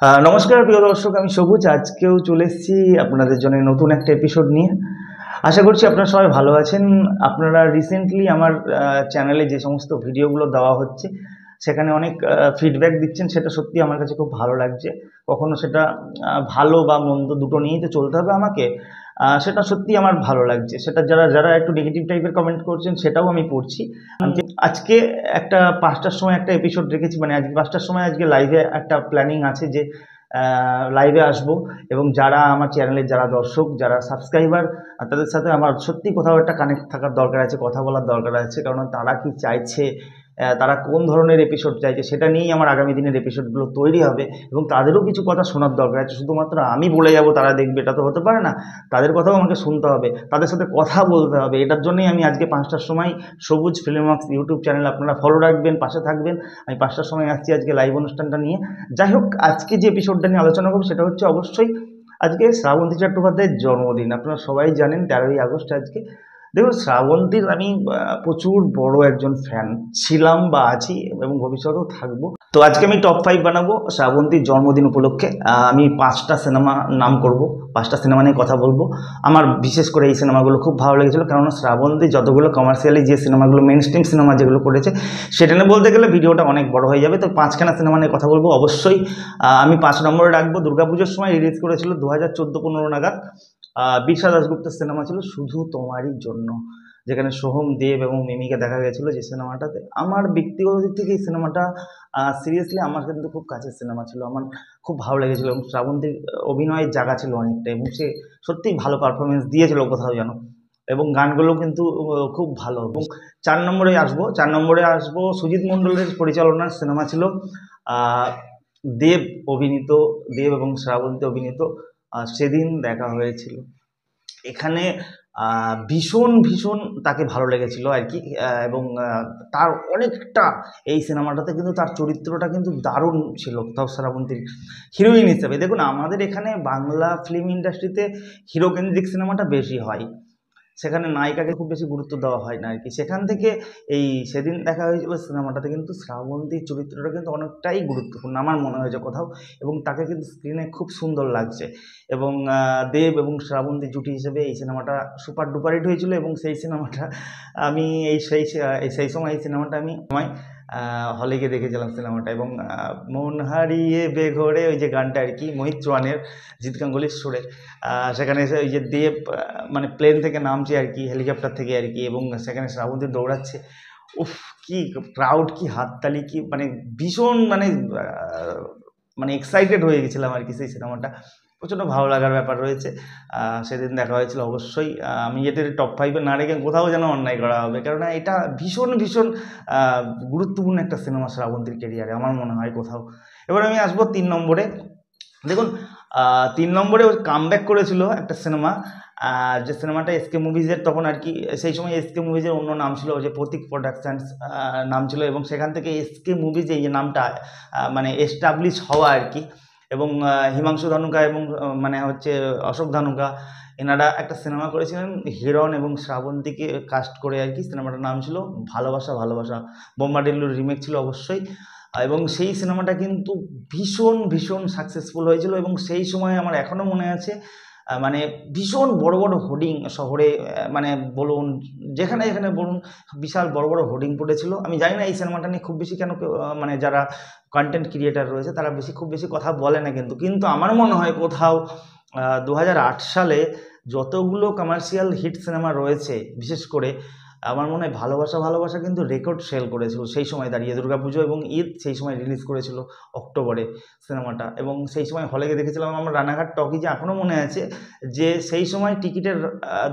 নমস্কার প্রিয় দর্শক, আমি সবুজ। আজকেও চলে এসেছি আপনাদের জন্য নতুন একটা এপিসোড নিয়ে। আশা করছি আপনারা সবাই ভালো আছেন। আপনারা রিসেন্টলি আমার চ্যানেলে যে সমস্ত ভিডিওগুলো দেওয়া হচ্ছে সেখানে অনেক ফিডব্যাক দিচ্ছেন, সেটা সত্যি আমার কাছে খুব ভালো লাগছে। কখনো সেটা ভালো বা মন্দ দুটো নিয়েই তো চলতে হবে আমাকে। সেটা সত্যি আমার ভালো লাগছে। সেটা যারা যারা একটু নেগেটিভ টাইপের কমেন্ট করছেন সেটাও আমি পড়ছি। আজকে একটা 5টার সময় একটা এপিসোড রেখেছি, মানে আজকে 5টার সময় আজকে লাইভে একটা প্ল্যানিং আছে যে লাইভে আসবো, এবং যারা আমার চ্যানেলের যারা দর্শক, যারা সাবস্ক্রাইবার, তাদের সাথে আমার সত্যি কোথাও একটা কানেক্ট থাকার দরকার আছে, কথা বলার দরকার আছে। কারণ তারা কি চাইছে, তারা কোন ধরনের এপিসোড চাইছে, সেটা নিয়েই আমার আগামী দিনের এপিসোডগুলো তৈরি হবে। এবং তাদেরও কিছু কথা শোনার দরকার আছে। শুধুমাত্র আমি বলে যাব তারা দেখবে, এটা তো হতে পারে না। তাদের কথাও আমাকে শুনতে হবে, তাদের সাথে কথা বলতে হবে। এটার জন্যই আমি আজকে 5টার সময় সবুজ ফিল্মওয়ার্কস ইউটিউব চ্যানেল আপনারা ফলো রাখবেন, পাশে থাকবেন। আমি 5টার সময় আসছি আজকে লাইভ অনুষ্ঠানটা নিয়ে। যাই হোক, আজকে যে এপিসোডটা নিয়ে আলোচনা করবো সেটা হচ্ছে অবশ্যই আজকে শ্রাবন্তী চট্টোপাধ্যায়ের জন্মদিন। আপনারা সবাই জানেন 13ই আগস্ট আজকে। দেখুন, শ্রাবন্তীর আমি প্রচুর বড় একজন ফ্যান ছিলাম বা আছি, এবং ভবিষ্যতেও থাকবো। তো আজকে আমি টপ 5 বানাবো শ্রাবন্তীর জন্মদিন উপলক্ষে। আমি 5টা সিনেমা নাম করব, 5টা সিনেমা নিয়ে কথা বলবো। আমার বিশেষ করে এই সিনেমাগুলো খুব ভালো লেগেছিলো, কেননা শ্রাবন্তী যতগুলো কমার্শিয়ালি যে সিনেমাগুলো, মেন স্ট্রিম সিনেমা যেগুলো করেছে, সেটা নিয়ে বলতে গেলে ভিডিওটা অনেক বড় হয়ে যাবে। তো 5খানা সিনেমা নিয়ে কথা বলবো অবশ্যই। আমি 5 নম্বরে রাখবো, দুর্গাপুজোর সময় রিলিজ করেছিল 2014-15 নাগাদ। বিরসা দাশগুপ্তের সিনেমা ছিল শুধু তোমারই জন্য, যেখানে সোহম, দেব এবং মিমিকে দেখা গেছিলো। যে সিনেমাটাতে আমার ব্যক্তিগত দিক থেকে এই সিনেমাটা সিরিয়াসলি আমার কিন্তু খুব কাছের সিনেমা ছিল, আমার খুব ভালো লেগেছিলো। এবং শ্রাবন্তীর অভিনয়ের জায়গা ছিল অনেকটা, এবং সে সত্যিই ভালো পারফরমেন্স দিয়েছিল কোথাও যেন, এবং গানগুলো কিন্তু খুব ভালো। এবং 4 নম্বরে আসবো সুজিত মণ্ডলের পরিচালনার সিনেমা ছিল দেব অভিনীত, দেব এবং শ্রাবন্তী অভিনীত সেদিন দেখা হয়েছিল। এখানে ভীষণ ভীষণ তাকে ভালো লেগেছিল আর কি। এবং তার অনেকটা এই সিনেমাটাতে কিন্তু তার চরিত্রটা কিন্তু দারুণ ছিল তাও শ্রাবন্তীর হিরোইন হিসেবে। দেখুন, আমাদের এখানে বাংলা ফিল্ম ইন্ডাস্ট্রিতে হিরোকেন্দ্রিক সিনেমাটা বেশি হয়, সেখানে নায়িকাকে খুব বেশি গুরুত্ব দেওয়া হয় না আর কি। সেখান থেকে এই সেদিন দেখা হয়েছিল সিনেমাটাতে কিন্তু শ্রাবন্তীর চরিত্রটা কিন্তু অনেকটাই গুরুত্বপূর্ণ আমার মনে হয়েছে কোথাও, এবং তাকে কিন্তু স্ক্রিনে খুব সুন্দর লাগছে। এবং দেব এবং শ্রাবন্তী জুটি হিসেবে এই সিনেমাটা সুপার ডুপার হিট হয়েছিল। এবং সেই সিনেমাটা আমি সেই সময় এই সিনেমাটা আমি হলে গিয়ে দেখেছিলাম সিনেমাটা। এবং মন হারিয়ে বেঘরে ওই যে গানটা আর কি, মোহিত চৌহানের, জিৎ গাঙ্গুলির সুরে, সেখানে এসে ওই যে দেব মানে প্লেন থেকে নামছে আর কি, হেলিকপ্টার থেকে আর কি, এবং সেখানে শ্রাবন্তী দৌড়াচ্ছে। উফ, কি ক্রাউড, কি হাততালি, কি মানে ভীষণ মানে এক্সাইটেড হয়ে গেছিলাম আর কি। সেই সিনেমাটা প্রচণ্ড ভালো লাগার ব্যাপার রয়েছে। সেদিন দেখা হয়েছিল অবশ্যই। আমি এটার টপ 5-এ না রেখে কোথাও যেন অন্যায় করা হবে, কেননা এটা ভীষণ ভীষণ গুরুত্বপূর্ণ একটা সিনেমা শ্রাবন্তীর কেরিয়ারে আমার মনে হয় কোথাও। এবার আমি আসবো 3 নম্বরে। দেখুন, 3 নম্বরে ও কামব্যাক করেছিল একটা সিনেমা, যে সিনেমাটা এসকে মুভিজের তখন আর কি, সেই সময় এসকে মুভিজের অন্য নাম ছিল যে প্রতীক প্রোডাকশানস নাম ছিল, এবং সেখান থেকে এসকে মুভিজ এই যে নামটা মানে এস্টাবলিশ হওয়া আর কি। এবং হিমাংশু ধানুকা এবং মানে হচ্ছে অশোক ধানুকা, এনারা একটা সিনেমা করেছিলেন হিরণ এবং শ্রাবন্তীকে কাস্ট করে আর কি। সিনেমাটার নাম ছিল ভালোবাসা ভালোবাসা, বোম্বাডিল্লুর রিমেক ছিল অবশ্যই। এবং সেই সিনেমাটা কিন্তু ভীষণ ভীষণ সাকসেসফুল হয়েছিল। এবং সেই সময় আমার এখনও মনে আছে, মানে ভীষণ বড় বড় হোর্ডিং শহরে, মানে বলুন যেখানে যেখানে বলুন, বিশাল বড় বড় হোর্ডিং পড়েছিল। আমি জানি না এই সিনেমাটা নিয়ে খুব বেশি কেন মানে যারা কন্টেন্ট ক্রিয়েটার রয়েছে তারা খুব বেশি কথা বলে না, কিন্তু আমার মনে হয় কোথাও 2008 সালে যতগুলো কমার্শিয়াল হিট সিনেমা রয়েছে, বিশেষ করে আমার মনে হয় ভালোবাসা ভালোবাসা কিন্তু রেকর্ড সেল করেছিল সেই সময় দাঁড়িয়ে। দুর্গাপুজো এবং ঈদ সেই সময় রিলিজ করেছিল অক্টোবরে সিনেমাটা, এবং সেই সময় হলে গিয়ে দেখেছিলাম আমরা রানাঘাট টকিজে। এখনও মনে আছে যে সেই সময় টিকিটের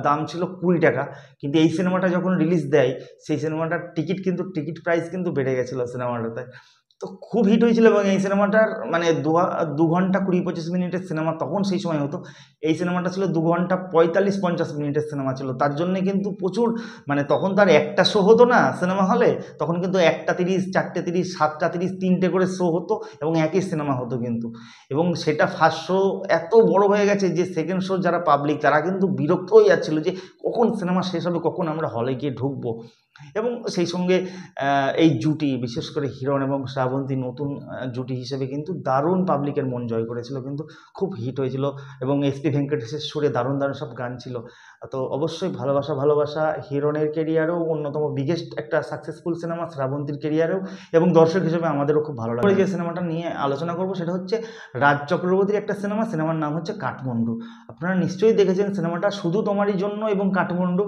দাম ছিল 20 টাকা, কিন্তু এই সিনেমাটা যখন রিলিজ দেয় সেই সিনেমাটার টিকিট প্রাইস কিন্তু বেড়ে গেছিলো সিনেমাটাতে। তো খুব হিট হয়েছিল। এবং এই সিনেমাটার মানে 2 ঘন্টা 20-25 মিনিটের সিনেমা তখন সেই সময় হতো, এই সিনেমাটা ছিল 2 ঘন্টা 45-50 মিনিটের সিনেমা ছিল। তার জন্যে কিন্তু প্রচুর, মানে তখন তার একটা শো হতো না সিনেমা হলে, তখন কিন্তু 1টা 30, 4টে 30, 7টা 30, 3টে করে শো হতো, এবং একই সিনেমা হতো কিন্তু। এবং সেটা ফার্স্ট শো এত বড় হয়ে গেছে যে সেকেন্ড শো যারা পাবলিক তারা কিন্তু বিরক্ত হয়ে যাচ্ছিলো যে কখন সিনেমা শেষ হবে, কখন আমরা হলে গিয়ে ঢুকবো। এবং সেই সঙ্গে এই জুটি, বিশেষ করে হিরণ এবং শ্রাবন্তী নতুন জুটি হিসেবে কিন্তু দারুণ পাবলিকের মন জয় করেছিল, কিন্তু খুব হিট হয়েছিল এবং এসপি ভেঙ্কটেশের সুরে দারুণ দারুণ সব গান ছিল। তো অবশ্যই ভালোবাসা ভালোবাসা হিরণের কেরিয়ারেও অন্যতম বিগেস্ট একটা সাকসেসফুল সিনেমা, শ্রাবন্তীর কেরিয়ারেও, এবং দর্শক হিসেবে আমাদেরও খুব ভালো লাগে। যে সিনেমাটা নিয়ে আলোচনা করবো সেটা হচ্ছে রাজ চক্রবর্তীর একটা সিনেমা, সিনেমার নাম হচ্ছে কাঠমান্ডু। আপনারা নিশ্চয়ই দেখেছেন সিনেমাটা। শুধু তোমারই জন্য এবং কাঠমান্ডু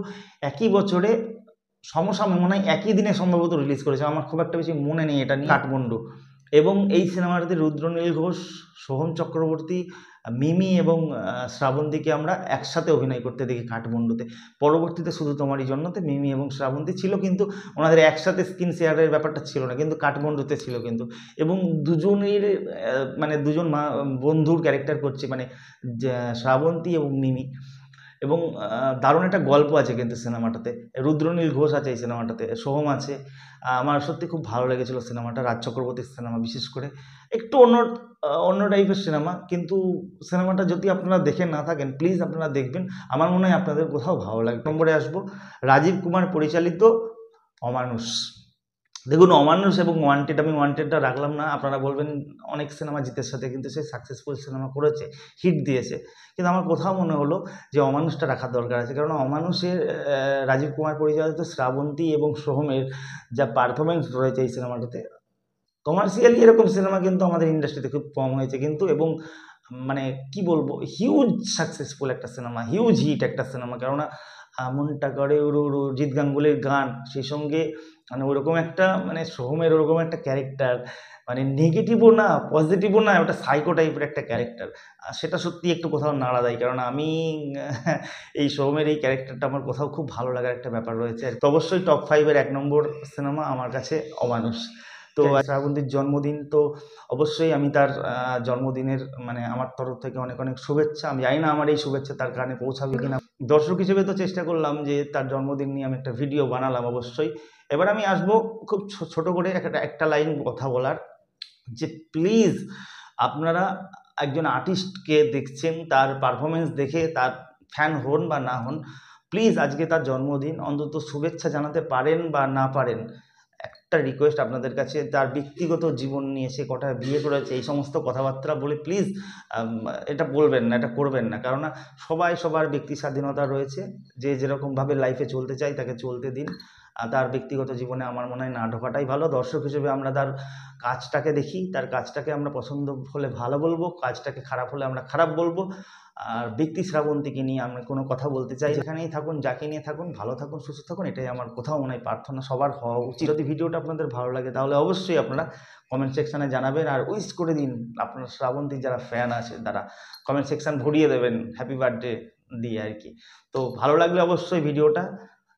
একই বছরে সমসাময়িক, মনে হয় একই দিনে সম্ভবত রিলিজ করেছে, আমার খুব একটা বেশি মনে নেই এটা নিয়ে। কাঠমান্ডু, এবং এই সিনেমাটাতে রুদ্রনীল ঘোষ, সোহম চক্রবর্তী, মিমি এবং শ্রাবন্তীকে আমরা একসাথে অভিনয় করতে দেখি কাঠমান্ডুতে। পরবর্তীতে শুধু তোমারই জন্যতে মিমি এবং শ্রাবন্তী ছিল, কিন্তু ওনাদের একসাথে স্ক্রিন শেয়ারের ব্যাপারটা ছিল না, কিন্তু কাঠমান্ডুতে ছিল কিন্তু। এবং দুজনের মানে দুজন বন্ধুর ক্যারেক্টার করছে, মানে শ্রাবন্তী এবং মিমি। এবং দারুণ একটা গল্প আছে কিন্তু সিনেমাটাতে। রুদ্রনীল ঘোষ আছে এই সিনেমাটাতে, সোহম আছে। আমার সত্যি খুব ভালো লেগেছিল সিনেমাটা, রাজ চক্রবর্তীর সিনেমা বিশেষ করে। একটু অন্য টাইপের সিনেমা, কিন্তু সিনেমাটা যদি আপনারা দেখে না থাকেন প্লিজ আপনারা দেখবেন, আমার মনে হয় আপনাদের কোথাও ভালো লাগবে। নম্বরে আসবো রাজীব কুমার পরিচালিত অমানুষ। দেখুন, অমানুষ এবং ওয়ান্টেড, আমি ওয়ান্টেডটা রাখলাম না, আপনারা বলবেন অনেক সিনেমা জিতের সাথে, কিন্তু সে সাকসেসফুল সিনেমা করেছে, হিট দিয়েছে, কিন্তু আমার কোথাও মনে হলো যে অমানুষটা রাখার দরকার আছে। কারণ অমানুষের রাজীব কুমার পরিচালিত শ্রাবন্তী এবং সোহমের যা পারফরমেন্স রয়েছে এই সিনেমাটাতে, কমার্শিয়ালি এরকম সিনেমা কিন্তু আমাদের ইন্ডাস্ট্রিতে খুব কম হয়েছে কিন্তু, এবং মানে কি বলবো, হিউজ সাকসেসফুল একটা সিনেমা, হিউজ হিট একটা সিনেমা। কেননা মনটা করে উড়ু উড়ু, জিৎ গাঙ্গুলির গান, সেই সঙ্গে মানে ওরকম একটা, মানে সোহমের ওরকম একটা ক্যারেক্টার, মানে নেগেটিভও না পজিটিভও না, ওটা সাইকো টাইপের একটা ক্যারেক্টার, সেটা সত্যি একটু কোথাও নাড়া দেয়। কারণ আমি এই সোহমের এই ক্যারেক্টারটা আমার কোথাও খুব ভালো লাগার একটা ব্যাপার রয়েছে। তো অবশ্যই টপ 5-এর 1 নম্বর সিনেমা আমার কাছে অমানুষ। তো শ্রাবন্তীর জন্মদিন, তো অবশ্যই আমি তার জন্মদিনের মানে আমার তরফ থেকে অনেক অনেক শুভেচ্ছা। আমি জানি না আমার এই শুভেচ্ছা তার কানে পৌঁছাবে কিনা। দর্শক হিসেবে তো চেষ্টা করলাম যে তার জন্মদিন নিয়ে আমি একটা ভিডিও বানালাম অবশ্যই। এবার আমি আসবো খুব ছোট করে একটা লাইন কথা বলার, যে প্লিজ আপনারা একজন আর্টিস্টকে দেখছেন, তার পারফরমেন্স দেখে তার ফ্যান হন বা না হন, প্লিজ আজকে তার জন্মদিন, অন্তত শুভেচ্ছা জানাতে পারেন বা না পারেন, একটা রিকোয়েস্ট আপনাদের কাছে, তার ব্যক্তিগত জীবন নিয়ে, সে কটা বিয়ে করেছে, এই সমস্ত কথাবার্তা বলে প্লিজ এটা বলবেন না, এটা করবেন না। কারণ সবাই সবার ব্যক্তি স্বাধীনতা রয়েছে, যে যেরকমভাবে লাইফে চলতে চাই তাকে চলতে দিন। তার ব্যক্তিগত জীবনে আমার মনে হয় না ঢোকাটাই ভালো। দর্শক হিসেবে আমরা তার কাজটাকে দেখি, তার কাজটাকে আমরা পছন্দ হলে ভালো বলবো, কাজটাকে খারাপ হলে আমরা খারাপ বলবো। আর ব্যক্তি শ্রাবন্তীকে নিয়ে আমি কোনো কথা বলতে চাই, যেখানেই থাকুন, যাকে নিয়ে থাকুন, ভালো থাকুন, সুস্থ থাকুন, এটাই আমার কোথাও মনে হয় প্রার্থনা সবার হওয়া উচিত। যদি ভিডিওটা আপনাদের ভালো লাগে তাহলে অবশ্যই আপনারা কমেন্ট সেকশানে জানাবেন, আর উইশ করে দিন। আপনার শ্রাবন্তীর যারা ফ্যান আছে তারা কমেন্ট সেকশান ভরিয়ে দেবেন হ্যাপি বার্থডে দিয়ে আর কি। তো ভালো লাগলে অবশ্যই ভিডিওটা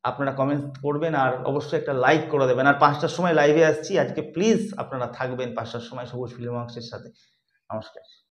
আপনারা কমেন্ট করবেন, আর অবশ্যই একটা লাইক করে দেবেন। আর 5টার সময় লাইভে আসছি আজকে, প্লিজ আপনারা থাকবেন 5টার সময় সবুজ ফিল্ম ওয়ার্কসের সাথে। নমস্কার।